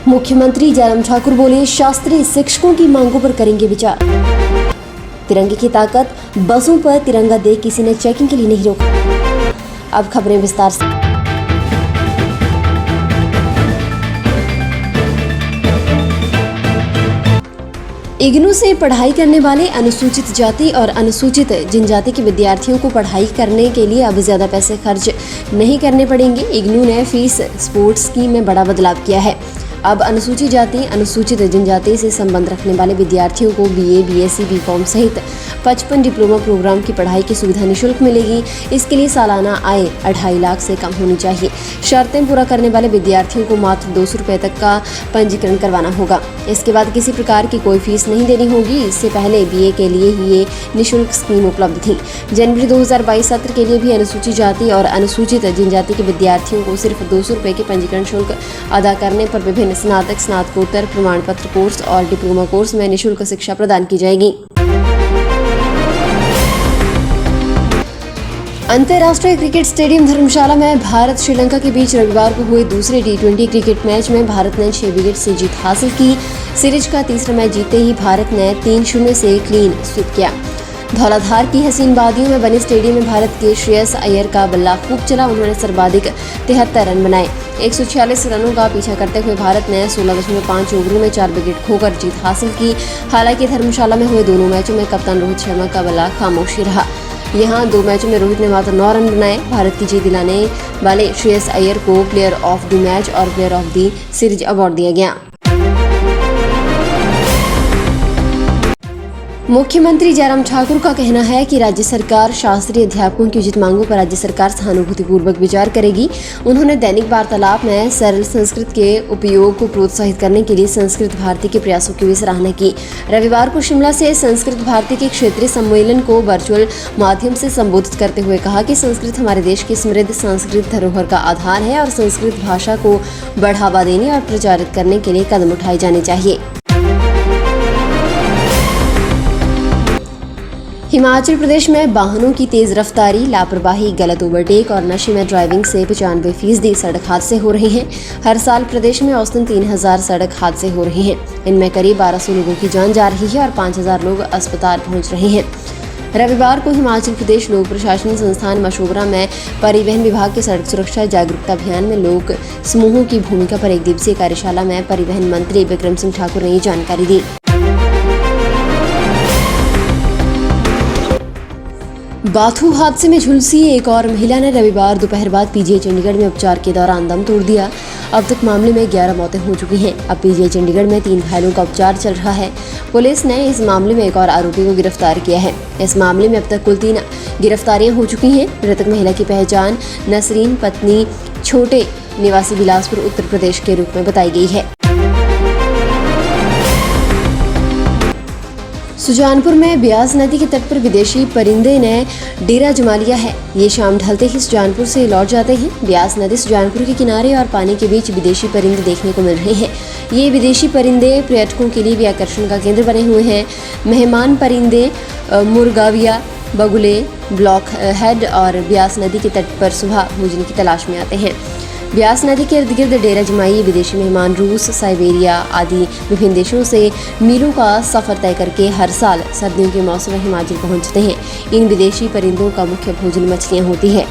मुख्यमंत्री जयराम ठाकुर बोले, शास्त्रीय शिक्षकों की मांगों पर करेंगे विचार। तिरंगे की ताकत, बसों पर तिरंगा देख किसी ने चेकिंग के लिए नहीं रोका। अब खबरें विस्तार से। इग्नू से पढ़ाई करने वाले अनुसूचित जाति और अनुसूचित जनजाति के विद्यार्थियों को पढ़ाई करने के लिए अब ज्यादा पैसे खर्च नहीं करने पड़ेंगे। इग्नू ने फीस सपोर्ट स्कीम में बड़ा बदलाव किया है। अब अनुसूचित जाति, अनुसूचित जनजाति से संबंध रखने वाले विद्यार्थियों को बीए, बीएससी, बीकॉम सहित 55 डिप्लोमा प्रोग्राम की पढ़ाई की सुविधा निःशुल्क मिलेगी। इसके लिए सालाना आय 2.5 लाख से कम होनी चाहिए। शर्तें पूरा करने वाले विद्यार्थियों को मात्र 200 रुपये तक का पंजीकरण करवाना होगा। इसके बाद किसी प्रकार की कोई फीस नहीं देनी होगी। इससे पहले बीए के लिए ही ये निःशुल्क स्कीम उपलब्ध थी। जनवरी 2022 सत्र के लिए भी अनुसूचित जाति और अनुसूचित जनजाति के विद्यार्थियों को सिर्फ 200 रुपये के पंजीकरण शुल्क अदा करने पर विभिन्न स्नातक, स्नातकोत्तर, प्रमाण पत्र कोर्स और डिप्लोमा कोर्स में निःशुल्क शिक्षा प्रदान की जाएगी। अंतर्राष्ट्रीय क्रिकेट स्टेडियम धर्मशाला में भारत श्रीलंका के बीच रविवार को हुए दूसरे T20 क्रिकेट मैच में भारत ने 6 विकेट से जीत हासिल की। सीरीज का तीसरा मैच जीतते ही भारत ने 3-0 से क्लीन स्वीप किया। धौलाधार की हसीन वादियों में बने स्टेडियम में भारत के श्रेयस अय्यर का बल्ला खूब चला। उन्होंने सर्वाधिक 73 रन बनाए। 146 रनों का पीछा करते हुए भारत ने 16.5 ओवरों में 4 विकेट खोकर जीत हासिल की। हालांकि धर्मशाला में हुए दोनों मैचों में कप्तान रोहित शर्मा का बल्ला खामोशी रहा। यहां 2 मैचों में रोहित ने मात्र 9 रन बनाए। भारत की जीत दिलाने वाले श्रेयस अय्यर को प्लेयर ऑफ द मैच और player of the series award दिया गया। मुख्यमंत्री जयराम ठाकुर का कहना है कि राज्य सरकार शास्त्रीय अध्यापकों की उचित मांगों पर राज्य सरकार सहानुभूतिपूर्वक विचार करेगी। उन्होंने दैनिक वार्तालाप में सरल संस्कृत के उपयोग को प्रोत्साहित करने के लिए संस्कृत भारती के प्रयासों की भी सराहना की। रविवार को शिमला से संस्कृत भारती के क्षेत्रीय सम्मेलन को वर्चुअल माध्यम से संबोधित करते हुए कहा कि संस्कृत हमारे देश की समृद्ध सांस्कृतिक धरोहर का आधार है और संस्कृत भाषा को बढ़ावा देने और प्रचारित करने के लिए कदम उठाए जाने चाहिए। हिमाचल प्रदेश में वाहनों की तेज रफ्तारी, लापरवाही, गलत ओवरटेक और नशे में ड्राइविंग से 95% सड़क हादसे हो रहे हैं। हर साल प्रदेश में औसतन 3000 सड़क हादसे हो रहे हैं। इनमें करीब 1200 लोगों की जान जा रही है और 5000 लोग अस्पताल पहुंच रहे हैं। रविवार को हिमाचल प्रदेश लोक प्रशासन संस्थान मशोबरा में परिवहन विभाग के सड़क सुरक्षा जागरूकता अभियान में लोक समूहों की भूमिका पर एक दिवसीय कार्यशाला में परिवहन मंत्री बिक्रम सिंह ठाकुर ने ये जानकारी दी। बाथू हादसे में झुलसी एक और महिला ने रविवार दोपहर बाद पीजीआई चंडीगढ़ में उपचार के दौरान दम तोड़ दिया। अब तक मामले में 11 मौतें हो चुकी हैं। अब पीजीआई चंडीगढ़ में 3 घायलों का उपचार चल रहा है। पुलिस ने इस मामले में एक और आरोपी को गिरफ्तार किया है। इस मामले में अब तक कुल 3 गिरफ्तारियां हो चुकी हैं। मृतक महिला की पहचान नसरीन पत्नी छोटे निवासी बिलासपुर उत्तर प्रदेश के रूप में बताई गई है। सुजानपुर में ब्यास नदी के तट पर विदेशी परिंदे ने डेरा जमा लिया है। ये शाम ढलते ही सुजानपुर से लौट जाते हैं। ब्यास नदी सुजानपुर के किनारे और पानी के बीच विदेशी परिंदे देखने को मिल रहे हैं। ये विदेशी परिंदे पर्यटकों के लिए भी आकर्षण का केंद्र बने हुए हैं। मेहमान परिंदे मुर्गाविया, बगुले, ब्लॉक हेड और ब्यास नदी के तट पर सुबह भोजन की तलाश में आते हैं। ब्यास नदी के इर्द गिर्द डेरा जमाई विदेशी मेहमान रूस, साइबेरिया आदि विभिन्न देशों से मीलों का सफर तय करके हर साल सर्दियों के मौसम में हिमाचल पहुंचते हैं। इन विदेशी परिंदों का मुख्य भोजन मछलियां होती है।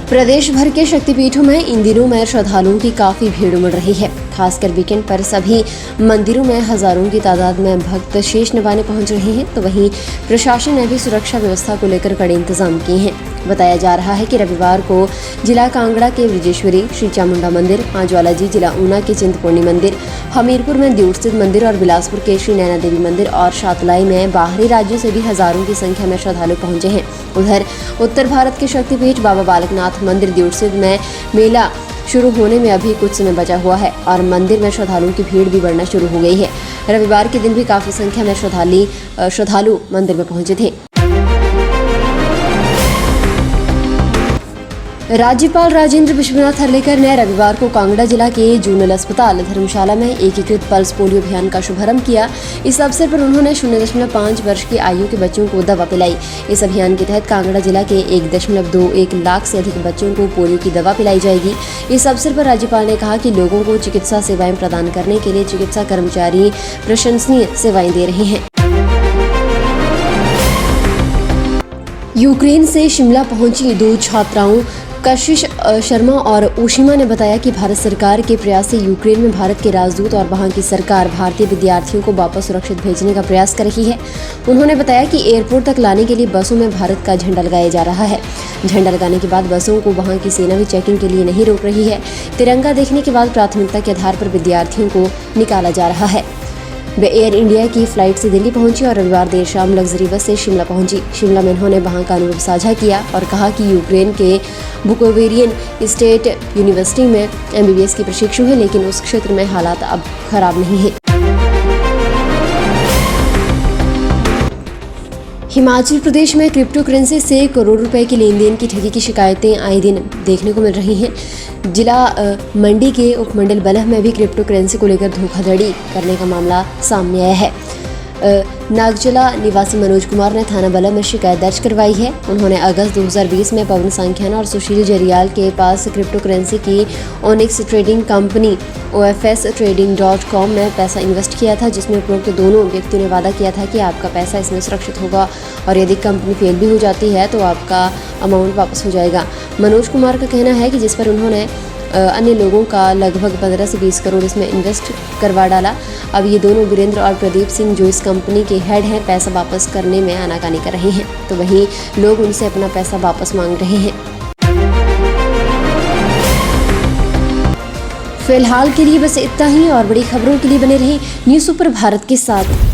प्रदेश भर के शक्तिपीठों में इन दिनों में श्रद्धालुओं की काफी भीड़ उमड़ रही है। खासकर वीकेंड पर सभी मंदिरों में हजारों की तादाद में भक्त शेष नवाने पहुंच रहे हैं। तो वहीं प्रशासन ने भी सुरक्षा व्यवस्था को लेकर कड़े इंतजाम किए हैं। बताया जा रहा है कि रविवार को जिला कांगड़ा के ब्रजेश्वरी श्री चामुंडा मंदिर, मांजवाला जी जिला ऊना के चिंतपूर्णी मंदिर, हमीरपुर में द्योट स्थित मंदिर और बिलासपुर के श्री नैना देवी मंदिर और शातलाई में बाहरी राज्यों से भी हजारों की संख्या में श्रद्धालु पहुंचे हैं। उधर उत्तर भारत के शक्तिपीठ बाबा बालकनाथ मंदिर द्योट स्थित में मेला शुरू होने में अभी कुछ समय बचा हुआ है और मंदिर में श्रद्धालुओं की भीड़ भी बढ़ना शुरू हो गई है। रविवार के दिन भी काफी संख्या में श्रद्धालु मंदिर में पहुंचे थे। राज्यपाल राजेंद्र विश्वनाथ हर्लेकर ने रविवार को कांगड़ा जिला के जूनल अस्पताल धर्मशाला में एकीकृत पल्स पोलियो अभियान का शुभारंभ किया। इस अवसर पर उन्होंने 0.5 वर्ष की आयु के बच्चों को दवा पिलाई। इस अभियान के तहत कांगड़ा जिला के 1.21 लाख से अधिक बच्चों को पोलियो की दवा पिलाई जाएगी। इस अवसर पर राज्यपाल ने कहा कि लोगों को चिकित्सा सेवाएं प्रदान करने के लिए चिकित्सा कर्मचारी प्रशंसनीय सेवाएं दे रहे हैं। यूक्रेन से शिमला पहुंची 2 छात्राओं कशिश शर्मा और ऊशिमा ने बताया कि भारत सरकार के प्रयास से यूक्रेन में भारत के राजदूत और वहां की सरकार भारतीय विद्यार्थियों को वापस सुरक्षित भेजने का प्रयास कर रही है। उन्होंने बताया कि एयरपोर्ट तक लाने के लिए बसों में भारत का झंडा लगाया जा रहा है। झंडा लगाने के बाद बसों को वहां की सेना भी चेकिंग के लिए नहीं रोक रही है। तिरंगा देखने के बाद प्राथमिकता के आधार पर विद्यार्थियों को निकाला जा रहा है। वे एयर इंडिया की फ्लाइट से दिल्ली पहुंची और रविवार देर शाम लग्जरी बस से शिमला पहुंची। शिमला में उन्होंने वहां का अनुभव साझा किया और कहा कि यूक्रेन के बुकोवेरियन स्टेट यूनिवर्सिटी में MBBS की प्रशिक्षु है, लेकिन उस क्षेत्र में हालात अब खराब नहीं है। हिमाचल प्रदेश में क्रिप्टो करेंसी से करोड़ रुपए के लेन देन की ठगी की शिकायतें आए दिन देखने को मिल रही हैं। जिला मंडी के उपमंडल बलह में भी क्रिप्टो करेंसी को लेकर धोखाधड़ी करने का मामला सामने आया है। नागचला निवासी मनोज कुमार ने थाना बलह में शिकायत दर्ज करवाई है। उन्होंने अगस्त 2020 में पवन सांख्याना और सुशील जरियाल के पास क्रिप्टो करेंसी की ओनिक्स ट्रेडिंग कंपनी OFStrading.com में पैसा इन्वेस्ट किया था, जिसमें उपरोक्त दोनों व्यक्तियों ने वादा किया था कि आपका पैसा इसमें सुरक्षित होगा और यदि कंपनी फेल भी हो जाती है तो आपका अमाउंट वापस हो जाएगा। मनोज कुमार का कहना है कि जिस पर उन्होंने अन्य लोगों का लगभग 15 से 20 करोड़ इसमें इन्वेस्ट करवा डाला। अब ये दोनों वीरेंद्र और प्रदीप सिंह, जो इस कंपनी के हेड हैं, पैसा वापस करने में आनाकानी कर रहे हैं, तो वहीं लोग उनसे अपना पैसा वापस मांग रहे हैं। फिलहाल के लिए बस इतना ही और बड़ी खबरों के लिए बने रहें न्यूज़ सुपर भारत के साथ।